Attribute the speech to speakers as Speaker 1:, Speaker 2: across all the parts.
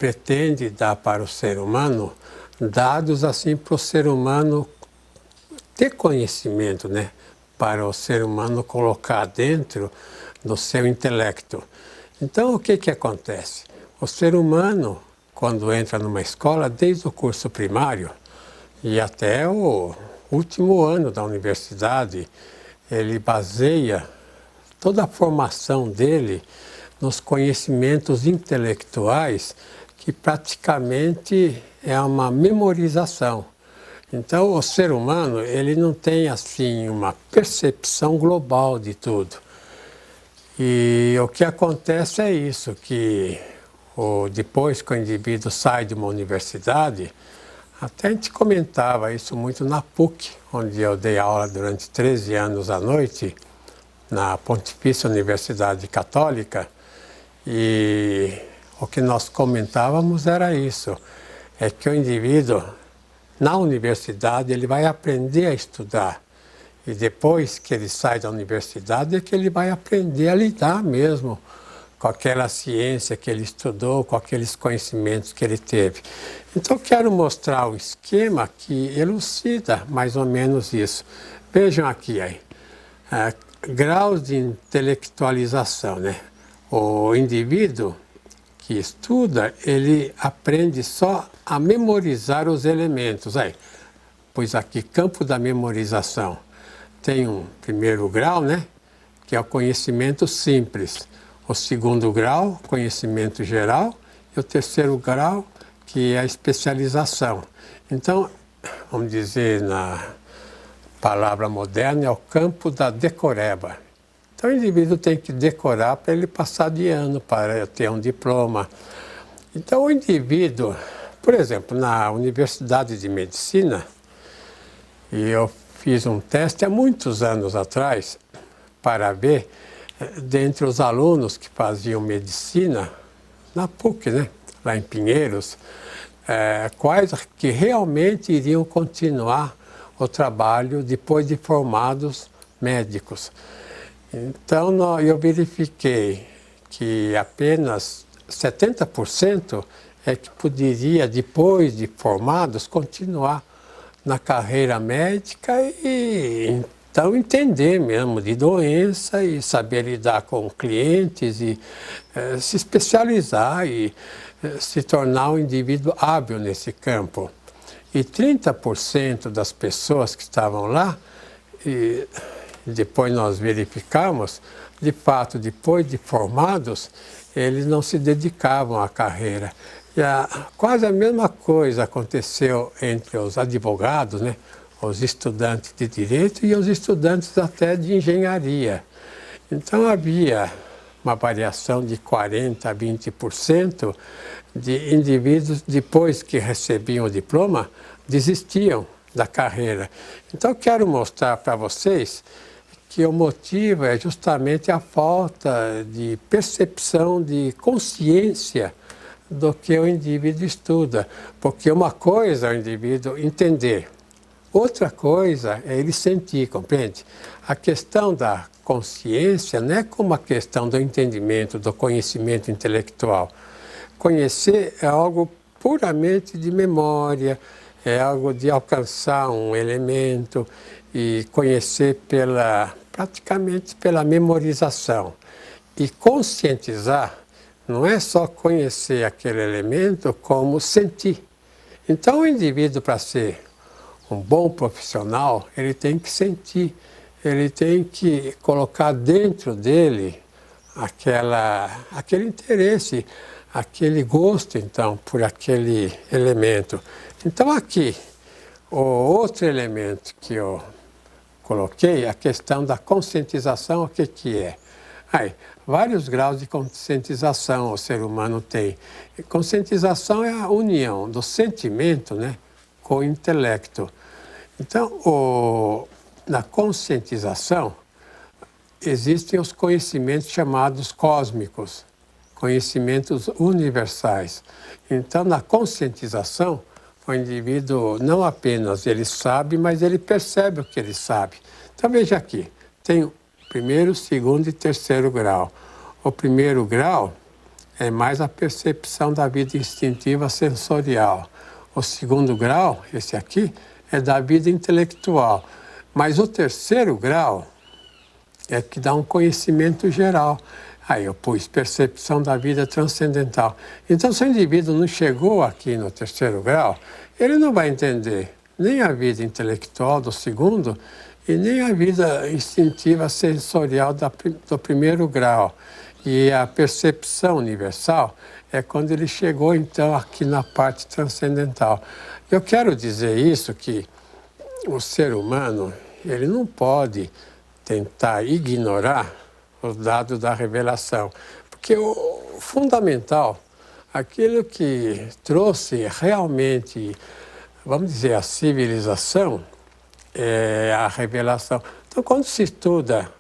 Speaker 1: pretende dar para o ser humano dados assim para o ser humano ter conhecimento, né? Para o ser humano colocar dentro do seu intelecto. Então, o que que acontece? O ser humano, quando entra numa escola, desde o curso primário e até o último ano da universidade, ele baseia toda a formação dele nos conhecimentos intelectuais, que praticamente é uma memorização. Então, o ser humano, ele não tem assim uma percepção global de tudo. E o que acontece é isso, que depois que o indivíduo sai de uma universidade, até a gente comentava isso muito na PUC, onde eu dei aula durante 13 anos à noite, na Pontifícia Universidade Católica, e o que nós comentávamos era isso, é que o indivíduo, na universidade, ele vai aprender a estudar, e depois que ele sai da universidade é que ele vai aprender a lidar mesmo com aquela ciência que ele estudou, com aqueles conhecimentos que ele teve. Então, eu quero mostrar um esquema que elucida mais ou menos isso. Vejam aqui, aí, graus de intelectualização, né? O indivíduo que estuda, ele aprende só a memorizar os elementos. Aí, pois aqui, campo da memorização. Tem um primeiro grau, né? Que é o conhecimento simples. O segundo grau, conhecimento geral. E o terceiro grau, que é a especialização. Então, vamos dizer na palavra moderna, é o campo da decoreba. Então, o indivíduo tem que decorar para ele passar de ano, para ter um diploma. Então, o indivíduo, por exemplo, na Universidade de Medicina, e eu fiz um teste há muitos anos atrás para ver, dentre os alunos que faziam medicina, na PUC, né, lá em Pinheiros, quais que realmente iriam continuar o trabalho depois de formados médicos. Então, eu verifiquei que apenas 70% é que poderia, depois de formados, continuar na carreira médica e então entender mesmo de doença e saber lidar com clientes e se especializar e se tornar um indivíduo hábil nesse campo. E 30% das pessoas que estavam lá, e depois nós verificamos, de fato, depois de formados, eles não se dedicavam à carreira. E quase a mesma coisa aconteceu entre os advogados, né? Os estudantes de direito e os estudantes até de engenharia. Então havia uma variação de 40% a 20% de indivíduos, depois que recebiam o diploma, desistiam da carreira. Então eu quero mostrar para vocês que o motivo é justamente a falta de percepção, de consciência do que o indivíduo estuda. Porque uma coisa é o indivíduo entender, outra coisa é ele sentir, compreende? A questão da consciência não é como a questão do entendimento, do conhecimento intelectual. Conhecer é algo puramente de memória, é algo de alcançar um elemento e conhecer praticamente pela memorização. E conscientizar não é só conhecer aquele elemento, como sentir. Então, o indivíduo, para ser um bom profissional, ele tem que sentir, ele tem que colocar dentro dele aquele interesse, aquele gosto, então, por aquele elemento. Então, aqui, o outro elemento que eu coloquei, a questão da conscientização, o que que é? Aí, vários graus de conscientização o ser humano tem. E conscientização é a união do sentimento, né, com o intelecto. Então, na conscientização, existem os conhecimentos chamados cósmicos, conhecimentos universais. Então, na conscientização, o indivíduo não apenas ele sabe, mas ele percebe o que ele sabe. Então, veja aqui, tem o primeiro, segundo e terceiro grau. O primeiro grau é mais a percepção da vida instintiva sensorial. O segundo grau, esse aqui, é da vida intelectual. Mas o terceiro grau é que dá um conhecimento geral. Aí eu pus percepção da vida transcendental. Então, se o indivíduo não chegou aqui no terceiro grau, ele não vai entender nem a vida intelectual do segundo e nem a vida instintiva sensorial do primeiro grau. E a percepção universal é quando ele chegou, então, aqui na parte transcendental. Eu quero dizer isso, que o ser humano, ele não pode tentar ignorar os dados da revelação, porque o fundamental, aquilo que trouxe realmente, vamos dizer, a civilização, é a revelação. Então, quando se estuda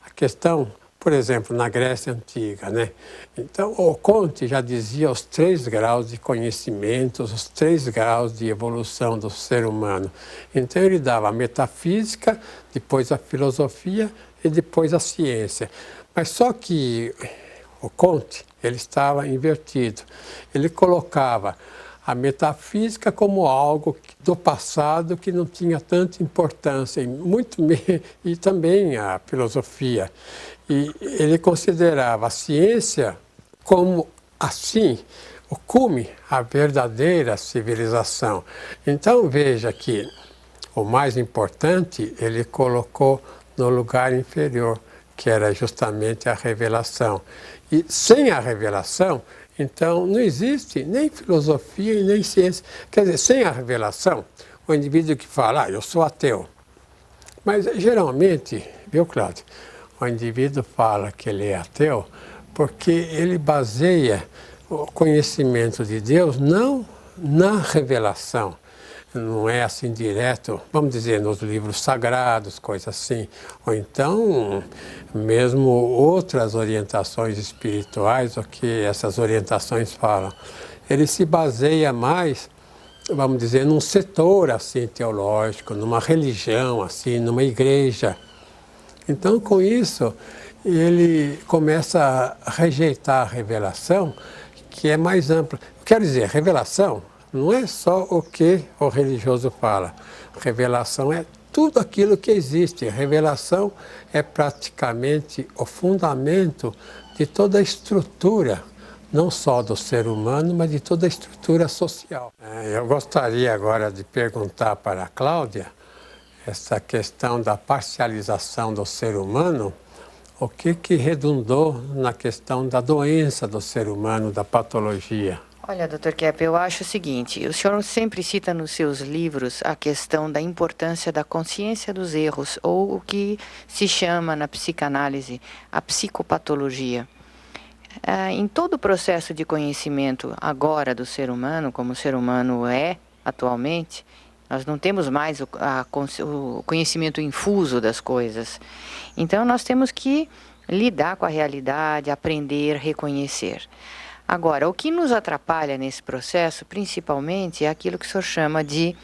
Speaker 1: a questão, por exemplo, na Grécia Antiga, né? Então, o Conte já dizia os 3 graus de conhecimento, os 3 graus de evolução do ser humano. Então, ele dava a metafísica, depois a filosofia e depois a ciência. Mas só que o Conte, ele estava invertido. Ele colocava a metafísica como algo do passado que não tinha tanta importância, e também a filosofia. E ele considerava a ciência como, assim, o cume, a verdadeira civilização. Então veja que o mais importante ele colocou no lugar inferior, que era justamente a revelação. E sem a revelação, então, não existe nem filosofia e nem ciência. Quer dizer, sem a revelação, o indivíduo que fala, eu sou ateu. Mas, geralmente, viu, Cláudio, o indivíduo fala que ele é ateu porque ele baseia o conhecimento de Deus não na revelação. Não é assim direto, vamos dizer, nos livros sagrados, coisas assim. Ou então, mesmo outras orientações espirituais, o que essas orientações falam. Ele se baseia mais, vamos dizer, num setor assim teológico, numa religião, assim, numa igreja. Então, com isso, ele começa a rejeitar a revelação, que é mais ampla. Quero dizer, revelação não é só o que o religioso fala. Revelação é tudo aquilo que existe. Revelação é praticamente o fundamento de toda a estrutura, não só do ser humano, mas de toda a estrutura social. Eu gostaria agora de perguntar para a Cláudia essa questão da parcialização do ser humano, o que redundou na questão da doença do ser humano, da patologia.
Speaker 2: Olha, Dr. Kepp, eu acho o seguinte, o senhor sempre cita nos seus livros a questão da importância da consciência dos erros, ou o que se chama na psicanálise a psicopatologia. Em todo o processo de conhecimento agora do ser humano, como o ser humano é atualmente, nós não temos mais o conhecimento infuso das coisas. Então, nós temos que lidar com a realidade, aprender, reconhecer. Agora, o que nos atrapalha nesse processo, principalmente, é aquilo que o senhor chama de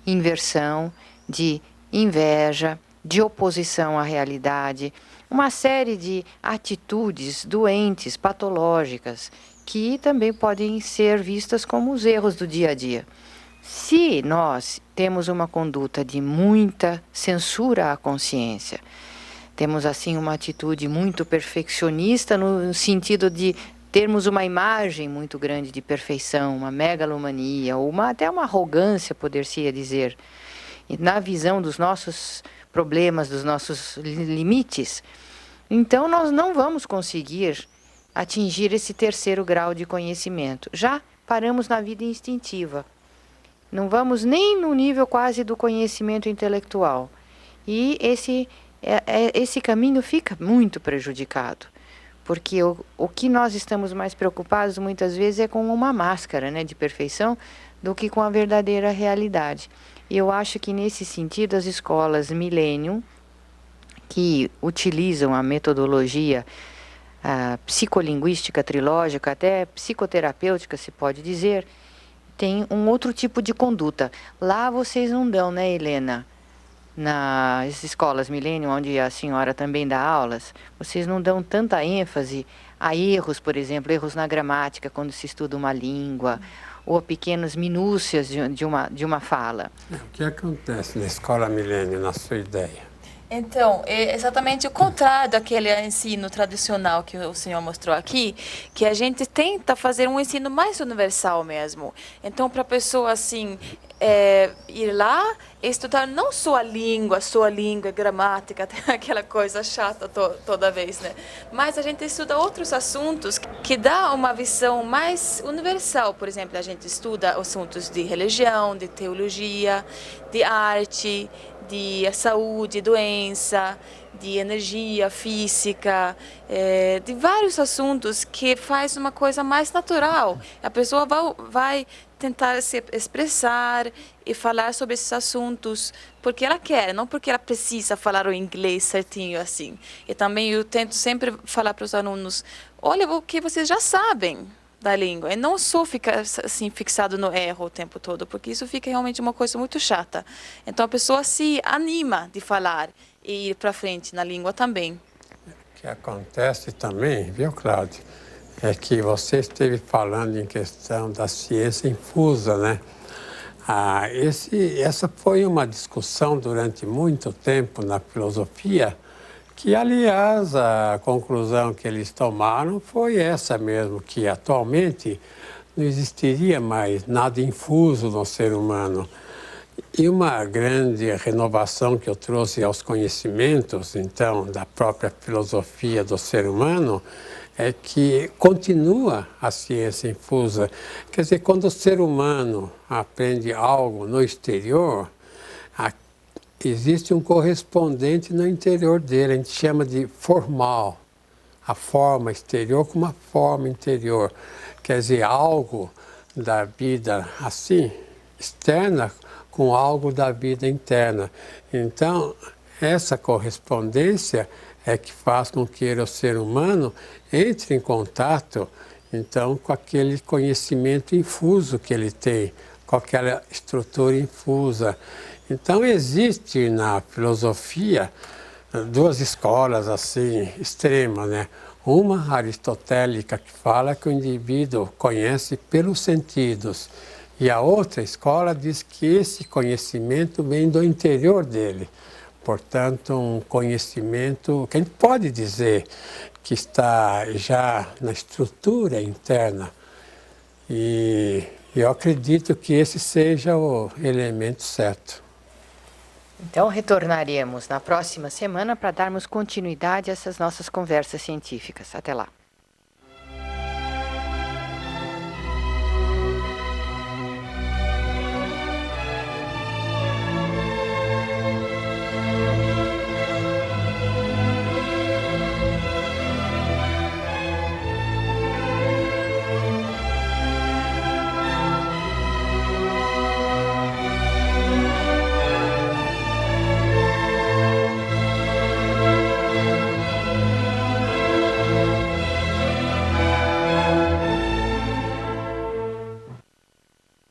Speaker 2: inversão, de inveja, de oposição à realidade, uma série de atitudes doentes, patológicas, que também podem ser vistas como os erros do dia a dia. Se nós temos uma conduta de muita censura à consciência, temos assim uma atitude muito perfeccionista no sentido de termos uma imagem muito grande de perfeição, uma megalomania, ou até uma arrogância, poder-se dizer, na visão dos nossos problemas, dos nossos limites, então nós não vamos conseguir atingir esse terceiro grau de conhecimento. Já paramos na vida instintiva. Não vamos nem no nível quase do conhecimento intelectual. E esse caminho fica muito prejudicado. Porque o que nós estamos mais preocupados muitas vezes é com uma máscara, né, de perfeição do que com a verdadeira realidade. E eu acho que nesse sentido as escolas Millennium, que utilizam a metodologia psicolinguística trilógica, até psicoterapêutica se pode dizer, tem um outro tipo de conduta. Lá vocês não dão, né, Helena? Nas escolas Millennium, onde a senhora também dá aulas, vocês não dão tanta ênfase há erros, por exemplo, erros na gramática quando se estuda uma língua, ou pequenas minúcias de uma fala.
Speaker 1: O que acontece na Escola Milênio, na sua ideia?
Speaker 3: Então, é exatamente o contrário daquele ensino tradicional que o senhor mostrou aqui, que a gente tenta fazer um ensino mais universal mesmo. Então, para a pessoa, assim, ir lá e estudar não só a língua, gramática, aquela coisa chata toda vez, né? Mas a gente estuda outros assuntos que dá uma visão mais universal. Por exemplo, a gente estuda assuntos de religião, de teologia, de arte, de saúde, doença, de energia física, de vários assuntos que faz uma coisa mais natural. A pessoa vai tentar se expressar e falar sobre esses assuntos porque ela quer, não porque ela precisa falar o inglês certinho assim. E também eu tento sempre falar para os alunos, olha o que vocês já sabem da língua, e não só ficar assim fixado no erro o tempo todo, porque isso fica realmente uma coisa muito chata. Então a pessoa se anima de falar e ir para frente na língua também.
Speaker 1: O que acontece também, viu, Cláudio, é que você esteve falando em questão da ciência infusa, né? Essa foi uma discussão durante muito tempo na filosofia, que, aliás, a conclusão que eles tomaram foi essa mesmo, que atualmente não existiria mais nada infuso no ser humano. E uma grande renovação que eu trouxe aos conhecimentos, então, da própria filosofia do ser humano, é que continua a ciência infusa. Quer dizer, quando o ser humano aprende algo no exterior, existe um correspondente no interior dele, a gente chama de formal. A forma exterior com uma forma interior. Quer dizer, algo da vida assim, externa, com algo da vida interna. Então, essa correspondência é que faz com que o ser humano entre em contato, então, com aquele conhecimento infuso que ele tem, com aquela estrutura infusa. Então, existe na filosofia duas escolas assim extremas, né? Uma aristotélica, que fala que o indivíduo conhece pelos sentidos, e a outra escola diz que esse conhecimento vem do interior dele. Portanto, um conhecimento que a gente pode dizer que está já na estrutura interna. E eu acredito que esse seja o elemento certo.
Speaker 2: Então, retornaremos na próxima semana para darmos continuidade a essas nossas conversas científicas. Até lá.